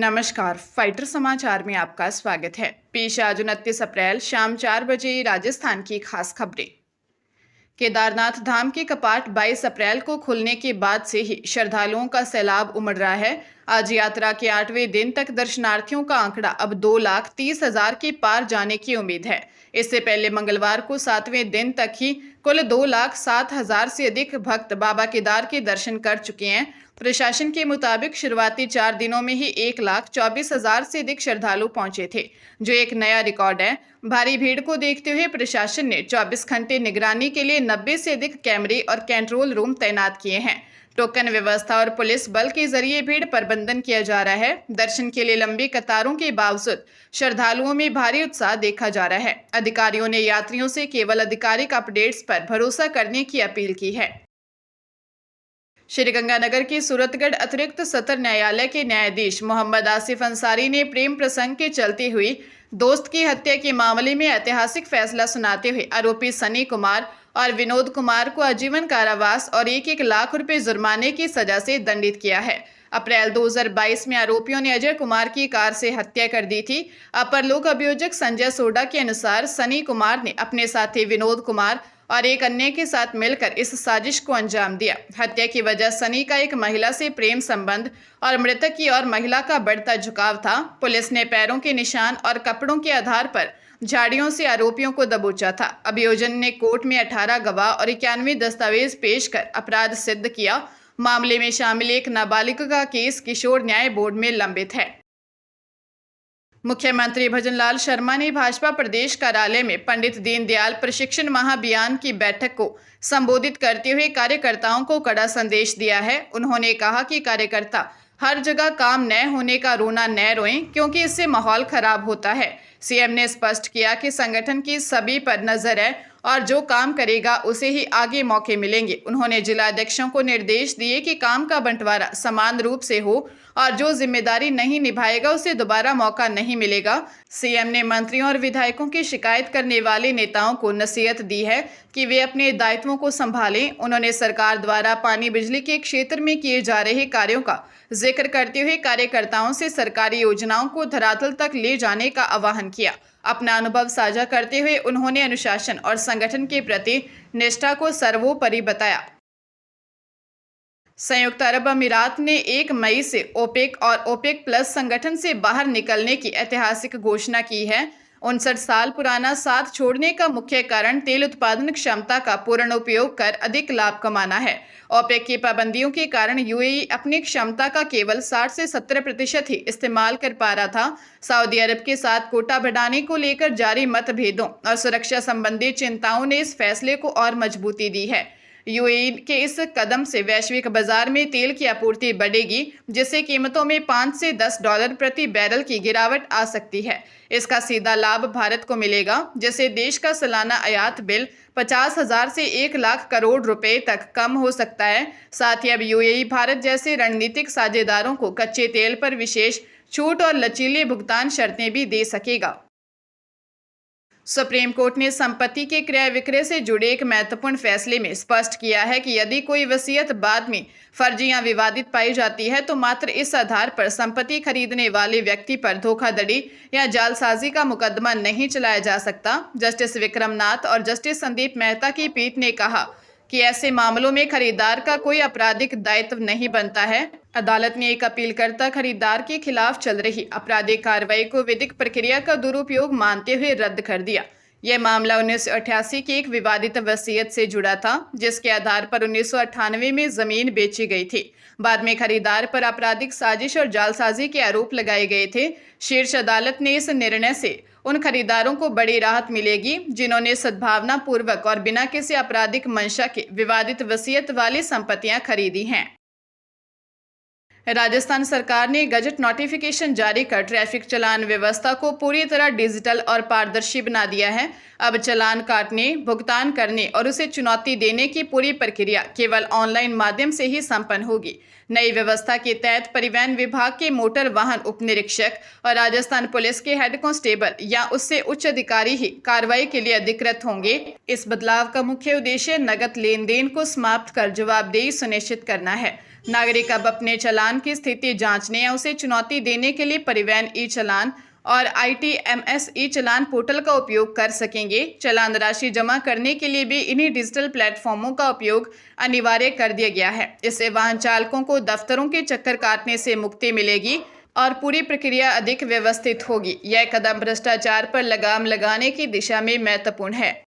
नमस्कार, फाइटर समाचार में आपका स्वागत है। पेश आज 29 अप्रैल शाम 4 बजे राजस्थान की खास खबरें। केदारनाथ धाम के कपाट 22 अप्रैल को खुलने के बाद से ही श्रद्धालुओं का सैलाब उमड़ रहा है। आज यात्रा के 8वें दिन तक दर्शनार्थियों का आंकड़ा अब 2,30,000 के पार जाने की उम्मीद है। इससे पहले मंगलवार को 7वें दिन तक ही कुल 2,07,000 से अधिक भक्त बाबा केदार के दर्शन कर चुके हैं। प्रशासन के मुताबिक शुरुआती 4 दिनों में ही 1,24,000 से अधिक श्रद्धालु पहुंचे थे, जो एक नया रिकॉर्ड है। भारी भीड़ को देखते हुए प्रशासन ने 24 घंटे निगरानी के लिए 90 से अधिक कैमरे और कंट्रोल रूम तैनात किए हैं। टोकन व्यवस्था और पुलिस बल के जरिए भीड़ प्रबंधन किया जा रहा है। दर्शन के लिए लंबी कतारों के बावजूद श्रद्धालुओं में भारी उत्साह देखा जा रहा है। अधिकारियों ने यात्रियों से केवल आधिकारिक अपडेट्स पर भरोसा करने की अपील की है। श्रीगंगानगर के सूरतगढ़ अतिरिक्त सत्र न्यायालय के न्यायाधीश मोहम्मद आसिफ अंसारी ने प्रेम प्रसंग के चलते हुई दोस्त की हत्या के मामले में ऐतिहासिक फैसला सुनाते हुए आरोपी सनी कुमार और विनोद कुमार को आजीवन कारावास और 1-1 लाख रुपए जुर्माने की सजा से दंडित किया है। अप्रैल 2022 में आरोपियों ने अजय कुमार की कार से हत्या कर दी थी। अपर लोक अभियोजक संजय सोडा के अनुसार सनी कुमार ने अपने साथी विनोद कुमार और एक अन्य के साथ मिलकर इस साजिश को अंजाम दिया। हत्या की वजह सनी का एक महिला से प्रेम संबंध और मृतक की और महिला का बढ़ता झुकाव था। पुलिस ने पैरों के निशान और कपड़ों के आधार पर झाड़ियों से आरोपियों को दबोचा था। अभियोजन ने कोर्ट में 18 गवाह और 91 दस्तावेज पेश कर अपराध सिद्ध किया। मामले में शामिल एक नाबालिग का केस किशोर न्याय बोर्ड में लंबित है। मुख्यमंत्री भजनलाल शर्मा ने भाजपा प्रदेश कार्यालय में पंडित दीनदयाल प्रशिक्षण महाअभियान की बैठक को संबोधित करते हुए कार्यकर्ताओं को कड़ा संदेश दिया है। उन्होंने कहा कि कार्यकर्ता हर जगह काम न होने का रोना न रोएं, क्योंकि इससे माहौल खराब होता है। सीएम ने स्पष्ट किया कि संगठन की सभी पर नजर है और जो काम करेगा उसे ही आगे मौके मिलेंगे। उन्होंने जिलाध्यक्षों को निर्देश दिए कि काम का बंटवारा समान रूप से हो और जो जिम्मेदारी नहीं निभाएगा उसे दोबारा मौका नहीं मिलेगा। सीएम ने मंत्रियों और विधायकों की शिकायत करने वाले नेताओं को नसीहत दी है कि वे अपने दायित्वों को संभालें। उन्होंने सरकार द्वारा पानी बिजली के क्षेत्र में किए जा रहे कार्यों का जिक्र करते हुए कार्यकर्ताओं से सरकारी योजनाओं को धरातल तक ले जाने का आह्वान किया। अपना अनुभव साझा करते हुए उन्होंने अनुशासन और संगठन के प्रति निष्ठा को सर्वोपरि बताया। संयुक्त अरब अमीरात ने 1 मई से ओपेक और ओपेक प्लस संगठन से बाहर निकलने की ऐतिहासिक घोषणा की है। 59 साल पुराना साथ छोड़ने का मुख्य कारण तेल उत्पादन क्षमता का पूर्ण उपयोग कर अधिक लाभ कमाना है। ओपेक की पाबंदियों के कारण यूएई अपनी क्षमता का केवल 60 से 70% ही इस्तेमाल कर पा रहा था। सऊदी अरब के साथ कोटा बढ़ाने को लेकर जारी मतभेदों और सुरक्षा संबंधी चिंताओं ने इस फैसले को और मजबूती दी है। यूएई के इस कदम से वैश्विक बाजार में तेल की आपूर्ति बढ़ेगी, जिससे कीमतों में $5 से $10 प्रति बैरल की गिरावट आ सकती है। इसका सीधा लाभ भारत को मिलेगा, जिससे देश का सालाना आयात बिल 50,000 से 1 लाख करोड़ रुपए तक कम हो सकता है। साथ ही अब यूएई भारत जैसे रणनीतिक साझेदारों को कच्चे तेल पर विशेष छूट और लचीले भुगतान शर्तें भी दे सकेगा। सुप्रीम कोर्ट ने संपत्ति के क्रय विक्रय से जुड़े एक महत्वपूर्ण फैसले में स्पष्ट किया है कि यदि कोई वसीयत बाद में फर्जी या विवादित पाई जाती है तो मात्र इस आधार पर संपत्ति खरीदने वाले व्यक्ति पर धोखाधड़ी या जालसाजी का मुकदमा नहीं चलाया जा सकता। जस्टिस विक्रमनाथ और जस्टिस संदीप मेहता की पीठ ने कहा कि ऐसे मामलों में खरीदार का कोई आपराधिक दायित्व नहीं बनता है। अदालत ने एक अपीलकर्ता खरीदार के खिलाफ चल रही आपराधिक कार्रवाई को विधिक प्रक्रिया का दुरुपयोग मानते हुए रद्द कर दिया। यह मामला 1988 की एक विवादित वसीयत से जुड़ा था, जिसके आधार पर 1998 में जमीन बेची गई थी। बाद में खरीदार पर आपराधिक साजिश और जालसाजी के आरोप लगाए गए थे। शीर्ष अदालत ने इस निर्णय से उन खरीदारों को बड़ी राहत मिलेगी जिन्होंने सद्भावना पूर्वक और बिना किसी आपराधिक मंशा के विवादित वसीयत वाली संपत्तियां खरीदी हैं। राजस्थान सरकार ने गजट नोटिफिकेशन जारी कर ट्रैफिक चालान व्यवस्था को पूरी तरह डिजिटल और पारदर्शी बना दिया है। अब चालान काटने, भुगतान करने और उसे चुनौती देने की पूरी प्रक्रिया केवल ऑनलाइन माध्यम से ही संपन्न होगी। नई व्यवस्था के तहत परिवहन विभाग के मोटर वाहन उप निरीक्षक और राजस्थान पुलिस के हेड कांस्टेबल या उससे उच्च अधिकारी ही कार्रवाई के लिए अधिकृत होंगे। इस बदलाव का मुख्य उद्देश्य नगद लेन देन को समाप्त कर जवाबदेही सुनिश्चित करना है। नागरिक अब अपने चालान की स्थिति जांचने या उसे चुनौती देने के लिए परिवहन ई चालान और ITMS ई चालान पोर्टल का उपयोग कर सकेंगे। चालान राशि जमा करने के लिए भी इन्हीं डिजिटल प्लेटफॉर्मों का उपयोग अनिवार्य कर दिया गया है। इससे वाहन चालकों को दफ्तरों के चक्कर काटने से मुक्ति मिलेगी और पूरी प्रक्रिया अधिक व्यवस्थित होगी। यह कदम भ्रष्टाचार पर लगाम लगाने की दिशा में महत्वपूर्ण है।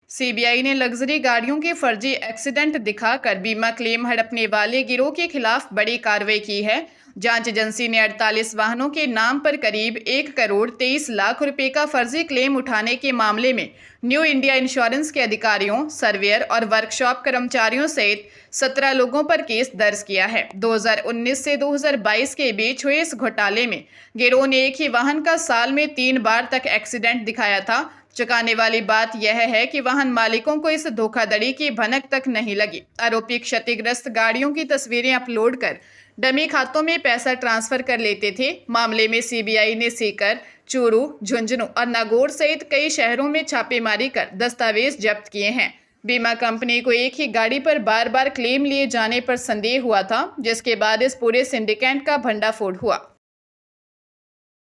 CBI ने लग्जरी गाड़ियों के फर्जी एक्सीडेंट दिखाकर बीमा क्लेम हड़पने वाले गिरोह के खिलाफ बड़ी कार्रवाई की है। जांच एजेंसी ने 48 वाहनों के नाम पर करीब 1 करोड़ 23 लाख रुपए का फर्जी क्लेम उठाने के मामले में न्यू इंडिया इंश्योरेंस के अधिकारियों, सर्वेयर और वर्कशॉप कर्मचारियों सहित 17 लोगों पर केस दर्ज किया है। 2019 से 2022 के बीच हुए इस घोटाले में गिरोह ने एक ही वाहन का साल में 3 बार तक एक्सीडेंट दिखाया था। चौंकाने वाली बात यह है कि वाहन मालिकों को इस धोखाधड़ी की भनक तक नहीं लगी। आरोपी क्षतिग्रस्त गाड़ियों की तस्वीरें अपलोड कर डमी खातों में पैसा ट्रांसफर कर लेते थे। मामले में CBI ने सीकर, चूरू, झुंझुनू और नागौर सहित कई शहरों में छापेमारी कर दस्तावेज जब्त किए हैं। बीमा कंपनी को एक ही गाड़ी पर बार बार क्लेम लिए जाने पर संदेह हुआ था, जिसके बाद इस पूरे सिंडिकेट का भंडाफोड़ हुआ।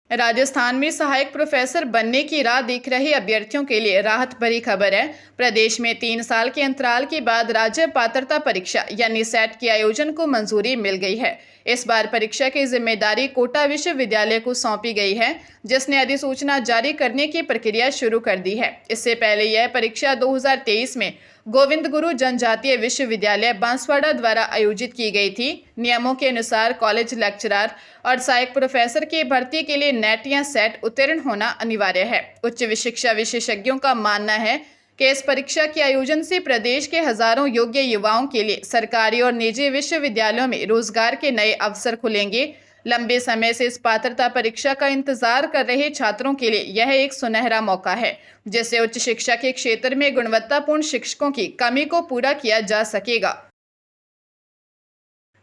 राजस्थान में सहायक प्रोफेसर बनने की राह देख रहे अभ्यर्थियों के लिए राहत भरी खबर है। प्रदेश में 3 साल के अंतराल के बाद राज्य पात्रता परीक्षा यानी सेट के आयोजन को मंजूरी मिल गई है। इस बार परीक्षा की जिम्मेदारी कोटा विश्वविद्यालय को सौंपी गई है, जिसने अधिसूचना जारी करने की प्रक्रिया शुरू कर दी है। इससे पहले यह परीक्षा 2023 में गोविंद गुरु जनजातीय विश्वविद्यालय बांसवाड़ा द्वारा आयोजित की गई थी। नियमों के अनुसार कॉलेज लेक्चरर और सहायक प्रोफेसर की भर्ती के लिए नेट या सेट उत्तीर्ण होना अनिवार्य है। उच्च शिक्षा विशेषज्ञों का मानना है कि इस परीक्षा के आयोजन से प्रदेश के हजारों योग्य युवाओं के लिए सरकारी और निजी विश्वविद्यालयों में रोजगार के नए अवसर खुलेंगे। लंबे समय से इस पात्रता परीक्षा का इंतजार कर रहे छात्रों के लिए यह एक सुनहरा मौका है, जिससे उच्च शिक्षा के क्षेत्र में गुणवत्तापूर्ण शिक्षकों की कमी को पूरा किया जा सकेगा।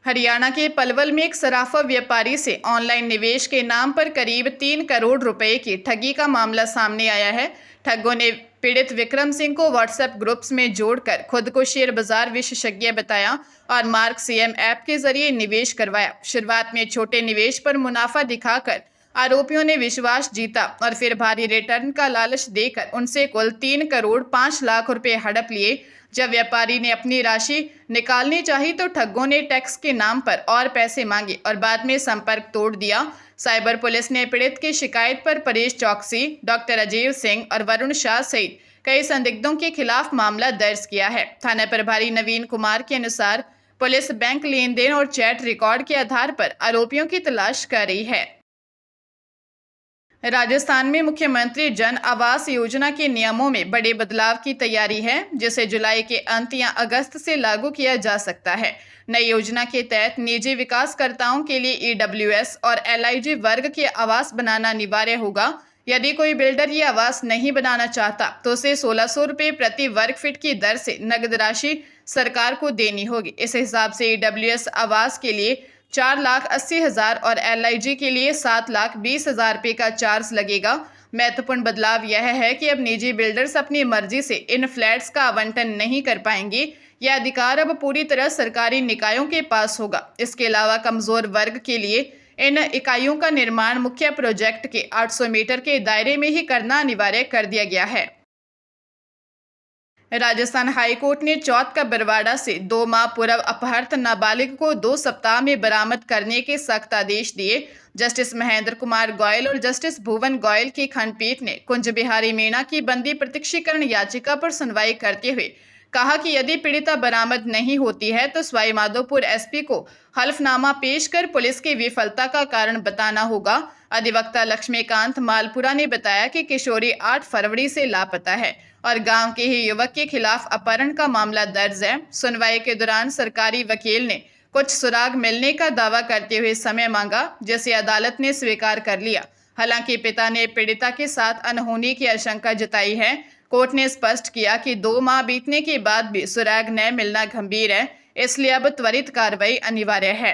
हरियाणा के पलवल में एक सराफा व्यापारी से ऑनलाइन निवेश के नाम पर करीब 3 करोड़ रुपए की ठगी का मामला सामने आया है। ठगों ने पीड़ित विक्रम सिंह को व्हाट्सएप ग्रुप्स में जोड़कर खुद को शेयर बाजार विशेषज्ञ बताया और मार्क CM ऐप के जरिए निवेश करवाया। शुरुआत में छोटे निवेश पर मुनाफा दिखाकर आरोपियों ने विश्वास जीता और फिर भारी रिटर्न का लालच देकर उनसे कुल 3 करोड़ 5 लाख रुपए हड़प लिए। जब व्यापारी ने अपनी राशि निकालनी चाही तो ठगों ने टैक्स के नाम पर और पैसे मांगे और बाद में संपर्क तोड़ दिया। साइबर पुलिस ने पीड़ित की शिकायत पर परेश चौकसी, डॉक्टर अजीव सिंह और वरुण शाह सहित कई संदिग्धों के खिलाफ मामला दर्ज किया है। थाना प्रभारी नवीन कुमार के अनुसार पुलिस बैंक लेन देन और चैट रिकॉर्ड के आधार पर आरोपियों की तलाश कर रही है। राजस्थान में मुख्यमंत्री जन आवास योजना के नियमों में बड़े बदलाव की तैयारी है, जिसे जुलाई के अंत या अगस्त से लागू किया जा सकता है। नई योजना के तहत निजी विकासकर्ताओं के लिए EWS और LIG वर्ग के आवास बनाना अनिवार्य होगा। यदि कोई बिल्डर ये आवास नहीं बनाना चाहता तो उसे 1600 रुपये प्रति वर्ग फीट की दर से नगद राशि सरकार को देनी होगी। इस हिसाब से EWS आवास के लिए 4,80,000 और LIG के लिए 7,20,000 रुपये का चार्ज लगेगा। महत्वपूर्ण बदलाव यह है कि अब निजी बिल्डर्स अपनी मर्जी से इन फ्लैट्स का आवंटन नहीं कर पाएंगे। यह अधिकार अब पूरी तरह सरकारी निकायों के पास होगा। इसके अलावा कमजोर वर्ग के लिए इन इकाइयों का निर्माण मुख्य प्रोजेक्ट के 800 मीटर के दायरे में ही करना अनिवार्य कर दिया गया है। राजस्थान हाईकोर्ट ने चौथ का बरवाड़ा से 2 माह पूर्व अपहृत नाबालिग को 2 सप्ताह में बरामद करने के सख्त आदेश दिए। जस्टिस महेंद्र कुमार गोयल और जस्टिस भुवन गोयल की खंडपीठ ने कुंज बिहारी मीणा की बंदी प्रत्यक्षीकरण याचिका पर सुनवाई करते हुए कहा कि यदि पीड़िता बरामद नहीं होती है तो सवाई माधोपुर SP को हल्फनामा पेश कर पुलिस की विफलता का कारण बताना होगा। अधिवक्ता लक्ष्मीकांत मालपुरा ने बताया कि किशोरी 8 फरवरी से लापता है और गांव के ही युवक के खिलाफ अपहरण का मामला दर्ज है। सुनवाई के दौरान सरकारी वकील ने कुछ सुराग मिलने का दावा करते हुए समय मांगा, जिसे अदालत ने स्वीकार कर लिया। हालांकि पिता ने पीड़िता के साथ अनहोनी की आशंका जताई है। कोर्ट ने स्पष्ट किया कि 2 माह बीतने के बाद भी सुराग न मिलना गंभीर है, इसलिए अब त्वरित कार्रवाई अनिवार्य है।